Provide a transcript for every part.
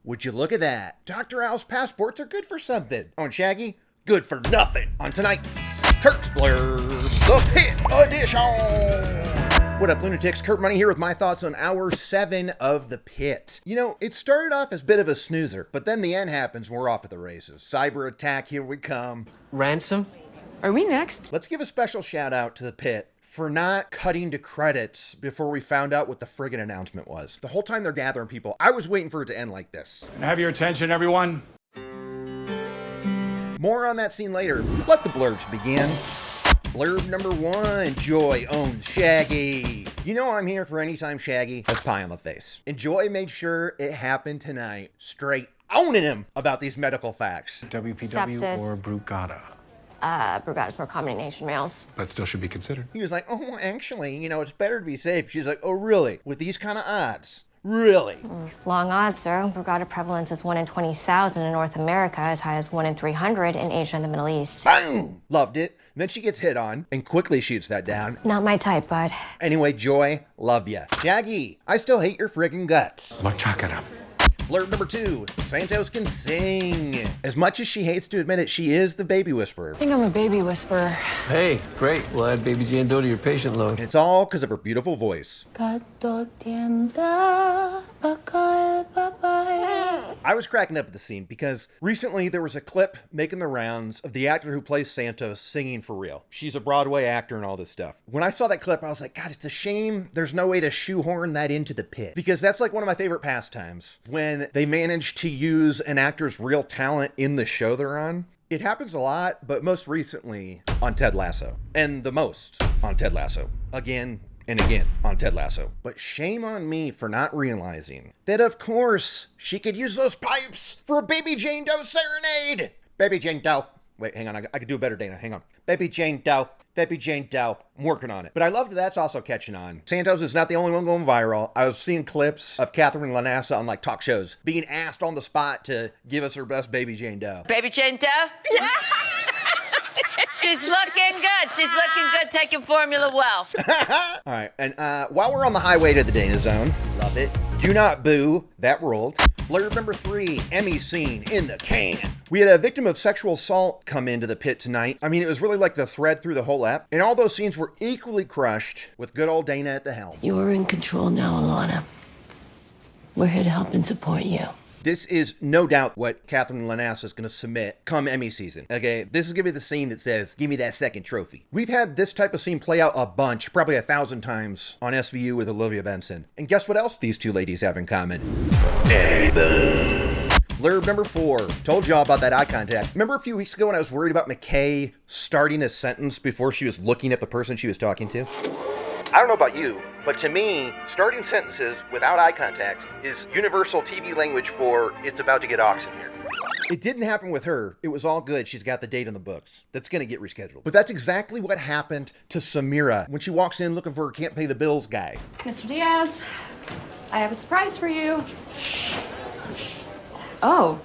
would you look at that? Dr. Owl's passports are good for something. On Shaggy, good for nothing. On tonight's KURT'S BLURBS, the PITT edition. What up, lunatics? Kurt Money here with my thoughts on hour 7 of the PITT. You know, it started off as a bit of a snoozer, but then the end happens and we're off at the races. Cyber attack, here we come. Ransom? Are we next? Let's give a special shout out to the PITT for not cutting to credits before we found out what the friggin' announcement was. The whole time they're gathering people, I was waiting for it to end like this. And have your attention, everyone. More on that scene later. Let the blurbs begin. Blurb number 1, Joy owns Shaggy. You know I'm here for anytime Shaggy has pie on the face. And Joy made sure it happened tonight. Straight owning him about these medical facts. WPW Sepsis. or Brugada? Brugada is more common in Asian males. But still should be considered. He was like, oh, actually, you know, it's better to be safe. She's like, oh, really? With these kind of odds? Really? Long odds, sir. Brugada prevalence is 1 in 20,000 in North America, as high as 1 in 300 in Asia and the Middle East. Boom! Loved it. And then she gets hit on and quickly shoots that down. Not my type, bud. Anyway, Joy, love ya. Shaggy, I still hate your friggin' guts. Machakara. Blurb number 2, Santos can sing. As much as she hates to admit it, she is the baby whisperer. I think I'm a baby whisperer. Hey, great. We'll add Baby Jane Doe to your patient load. And it's all because of her beautiful voice. I was cracking up at the scene because recently there was a clip making the rounds of the actor who plays Santos singing for real. She's a Broadway actor and all this stuff. When I saw that clip, I was like, God, it's a shame there's no way to shoehorn that into the PITT. Because that's like one of my favorite pastimes. When they manage to use an actor's real talent in the show they're on. It happens a lot, but most recently on Ted Lasso. And the most on Ted Lasso. Again and again on Ted Lasso. But shame on me for not realizing that, of course, she could use those pipes for a Baby Jane Doe serenade. Baby Jane Doe. Wait, hang on. I could do better, Dana. Hang on. Baby Jane Doe. Baby Jane Doe. I'm working on it. But I love that that's also catching on. Santos is not the only one going viral. I was seeing clips of Catherine Lanassa on like talk shows being asked on the spot to give us her best Baby Jane Doe. Baby Jane Doe? Yeah. She's looking good. She's looking good, taking formula well. All right. And while we're on the highway to the Dana Zone, love it. Do not boo. That rolled. Blurb number 3, Emmy scene in the can. We had a victim of sexual assault come into the PITT tonight. I mean, it was really like the thread through the whole app. And all those scenes were equally crushed with good old Dana at the helm. You're in control now, Alana. We're here to help and support you. This is no doubt what Catherine Lanassa is going to submit come Emmy season. Okay, this is going to be the scene that says, give me that second trophy. We've had this type of scene play out a bunch, probably 1,000 times on SVU with Olivia Benson. And guess what else these two ladies have in common? Emmy boom. Blurb number 4, told y'all about that eye contact. Remember a few weeks ago when I was worried about McKay starting a sentence before she was looking at the person she was talking to? I don't know about you, but to me, starting sentences without eye contact is universal TV language for it's about to get oxen here. It didn't happen with her. It was all good. She's got the date in the books. That's going to get rescheduled. But that's exactly what happened to Samira when she walks in looking for her can't pay the bills guy. Mr. Diaz, I have a surprise for you. Oh.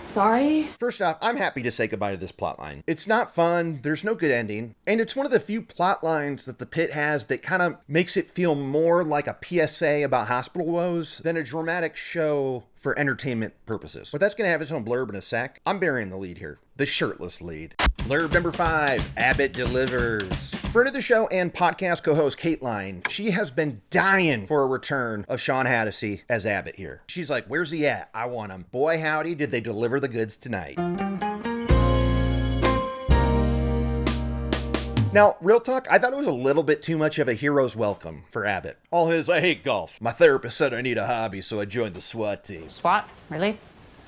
Sorry. First off, I'm happy to say goodbye to this plotline. It's not fun, there's no good ending, and it's one of the few plot lines that the PITT has that kind of makes it feel more like a PSA about hospital woes than a dramatic show for entertainment purposes. But that's going to have its own blurb in a sec. I'm burying the lead here. The shirtless lead. Blurb number 5, Abbott delivers. Friend of the show and podcast co-host Caitlin, she has been dying for a return of Sean Hannity as Abbott here. She's like, where's he at? I want him. Boy, howdy, did they deliver the goods tonight. Now, real talk, I thought it was a little bit too much of a hero's welcome for Abbott. All his, I hate golf. My therapist said I need a hobby, so I joined the SWAT team. SWAT? Really?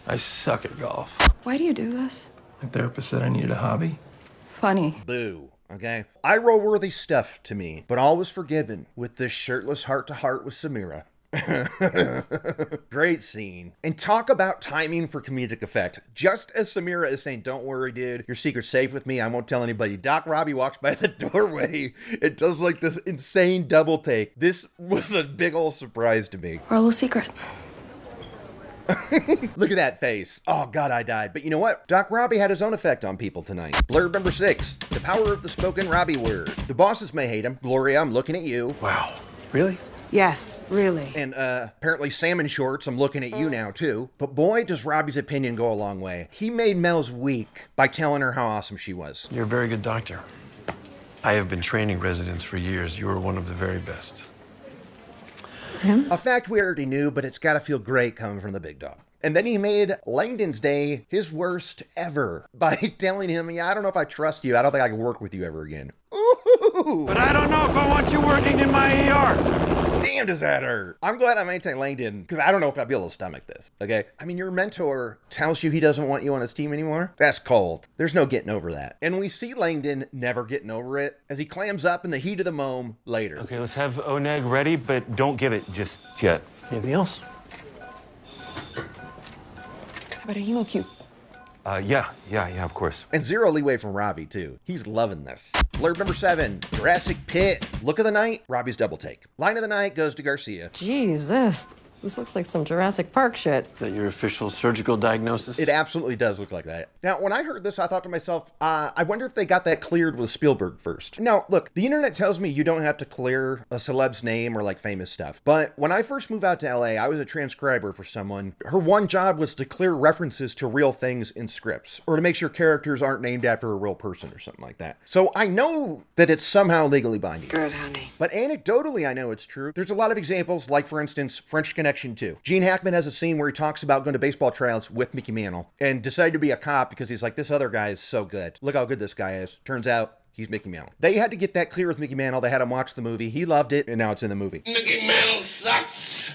I suck at golf. Why do you do this? My therapist said I needed a hobby. Funny. Boo. Okay? Eye roll worthy stuff to me, but all was forgiven with this shirtless heart-to-heart with Samira. Great scene. And talk about timing for comedic effect. Just as Samira is saying, don't worry, dude, your secret's safe with me, I won't tell anybody, Doc Robby walks by the doorway. It does like this insane double take. This was a big old surprise to me. Our little secret. Look at that face. Oh, God, I died. But you know what? Doc Robby had his own effect on people tonight. Blurb number 6, the power of the spoken Robby word. The bosses may hate him. Gloria, I'm looking at you. Wow. Really? Yes, really. And apparently salmon shorts, I'm looking at you now too. But boy, does Robby's opinion go a long way. He made Mel's week by telling her how awesome she was. You're a very good doctor. I have been training residents for years. You are one of the very best. A fact we already knew, but it's gotta feel great coming from the big dog. And then he made Langdon's day his worst ever by telling him, yeah, I don't know if I trust you. I don't think I can work with you ever again. Ooh! But I don't know if I want you working in my ER. Damn, does that hurt. I'm glad I maintained Langdon, because I don't know if I'd be able to stomach this, okay? I mean, your mentor tells you he doesn't want you on his team anymore? That's cold. There's no getting over that. And we see Langdon never getting over it as he clams up in the heat of the moment later. Okay, let's have Oneg ready, but don't give it just yet. Anything else? How about a hemo cube? Yeah, of course. And zero leeway from Robby, too. He's loving this. Blurb number 7, Jurassic PITT. Look of the night, Robby's double take. Line of the night goes to Garcia. Jesus, this looks like some Jurassic Park shit. Is that your official surgical diagnosis? It absolutely does look like that. Now, when I heard this, I thought to myself, I wonder if they got that cleared with Spielberg first. Now, look, the internet tells me you don't have to clear a celeb's name or like famous stuff. But when I first moved out to LA, I was a transcriber for someone. Her one job was to clear references to real things in scripts or to make sure characters aren't named after a real person or something like that. So I know that it's somehow legally binding. Good, honey. But anecdotally, I know it's true. There's a lot of examples, like for instance, French Connection 2. Gene Hackman has a scene where he talks about going to baseball tryouts with Mickey Mantle and decided to be a cop because he's like, this other guy is so good. Look how good this guy is. Turns out he's Mickey Mantle. They had to get that clear with Mickey Mantle. They had him watch the movie. He loved it, and now it's in the movie. Mickey Mantle sucks.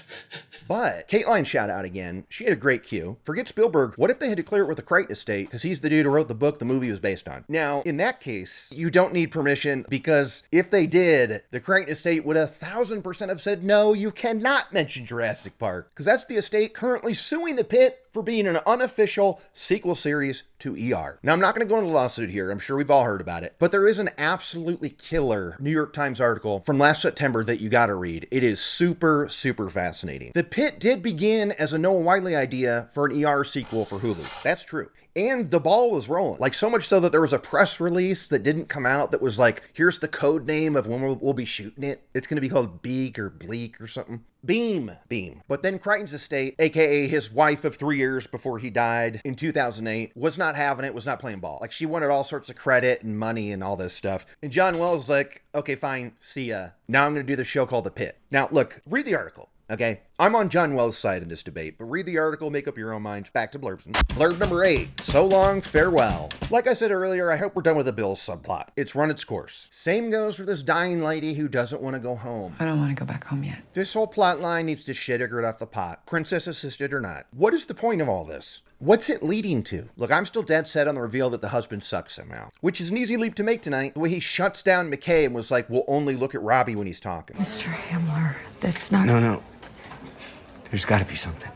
But Caitlin, shout out again. She had a great cue. Forget Spielberg. What if they had to clear it with the Crichton estate? Because he's the dude who wrote the book the movie was based on. Now, in that case, you don't need permission because if they did, the Crichton estate would 1,000% have said, no, you cannot mention Jurassic Park. Because that's the estate currently suing the PITT for being an unofficial sequel series to ER. Now, I'm not going to go into a lawsuit here. I'm sure we've all heard about it. But there is an absolutely killer New York Times article from last September that you got to read. It is super, super fascinating. The PITT did begin as a Noah Wiley idea for an ER sequel for Hulu. That's true. And the ball was rolling. Like, so much so that there was a press release that didn't come out that was like, here's the code name of when we'll be shooting it. It's going to be called Beak or Bleak or something. Beam. But then Crichton's estate, aka his wife of 3 years before he died in 2008, was not having it, was not playing ball. Like, she wanted all sorts of credit and money and all this stuff. And John Wells was like, okay, fine, see ya. Now I'm going to do the show called The PITT. Now, look, read the article. Okay, I'm on John Wells' side in this debate, but read the article, make up your own mind. Back to blurbs. Blurb number 8, so long, farewell. Like I said earlier, I hope we're done with the Bills subplot. It's run its course. Same goes for this dying lady who doesn't want to go home. I don't want to go back home yet. This whole plot line needs to shit it off the pot, princess assisted or not. What is the point of all this? What's it leading to? Look, I'm still dead set on the reveal that the husband sucks somehow, which is an easy leap to make tonight. The way he shuts down McKay and was like, we'll only look at Robby when he's talking. Mr. Hamler, that's not... No. There's got to be something.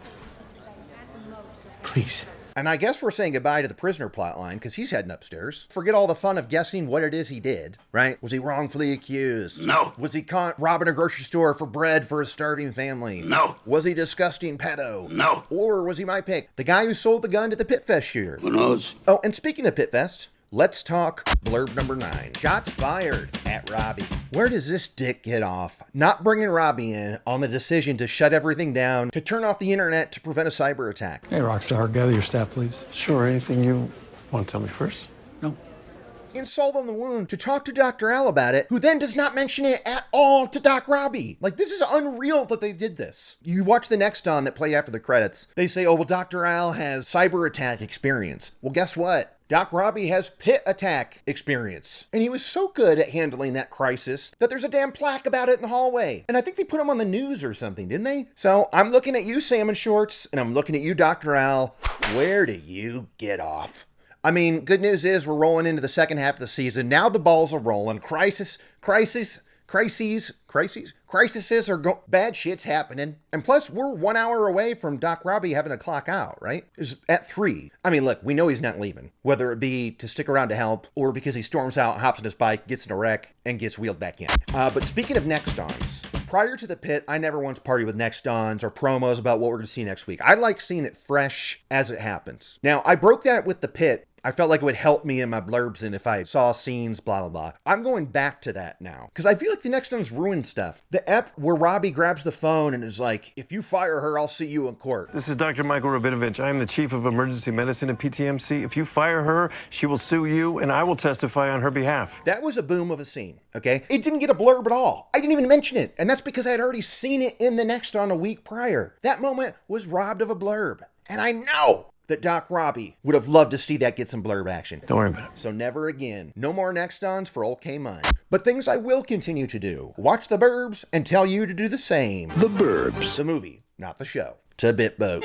Please. And I guess we're saying goodbye to the prisoner plotline because he's heading upstairs. Forget all the fun of guessing what it is he did, right? Was he wrongfully accused? No. Was he caught robbing a grocery store for bread for a starving family? No. Was he disgusting pedo? No. Or was he my pick? The guy who sold the gun to the Pit Fest shooter? Who knows? Oh, and speaking of Pit Fest, let's talk blurb number 9. Shots fired at Robby. Where does this dick get off? Not bringing Robby in on the decision to shut everything down, to turn off the internet to prevent a cyber attack. Hey, Rockstar, gather your staff, please. Sure, anything you want to tell me first? No. And salt on the wound to talk to Dr. Al about it, who then does not mention it at all to Doc Robby. Like, this is unreal that they did this. You watch the next on that play after the credits. They say, oh, well, Dr. Al has cyber attack experience. Well, guess what? Doc Robby has PITT attack experience. And he was so good at handling that crisis that there's a damn plaque about it in the hallway. And I think they put him on the news or something, didn't they? So I'm looking at you, Salmon Shorts, and I'm looking at you, Dr. Al. Where do you get off? I mean, good news is we're rolling into the second half of the season. Now the balls are rolling. Crises are bad shit's happening. And plus, we're 1 hour away from Doc Robby having to clock out, right? Is at 3. I mean, look, we know he's not leaving. Whether it be to stick around to help or because he storms out, hops on his bike, gets in a wreck, and gets wheeled back in. But speaking of next ons, prior to the PITT, I never once partied with next ons or promos about what we're going to see next week. I like seeing it fresh as it happens. Now, I broke that with the PITT. I felt like it would help me in my blurbs and if I saw scenes, blah, blah, blah. I'm going back to that now because I feel like the next one's ruined stuff. The ep where Robby grabs the phone and is like, if you fire her, I'll see you in court. This is Dr. Michael Rabinovich. I am the chief of emergency medicine at PTMC. If you fire her, she will sue you and I will testify on her behalf. That was a boom of a scene, okay? It didn't get a blurb at all. I didn't even mention it. And that's because I had already seen it in the next one a week prior. That moment was robbed of a blurb. And I know that Doc Robby would have loved to see that get some blurb action. Don't worry about it. So never again. No more next ons for old K-Mun. But things I will continue to do. Watch the Burbs and tell you to do the same. The Burbs. The movie, not the show. To Bitboat.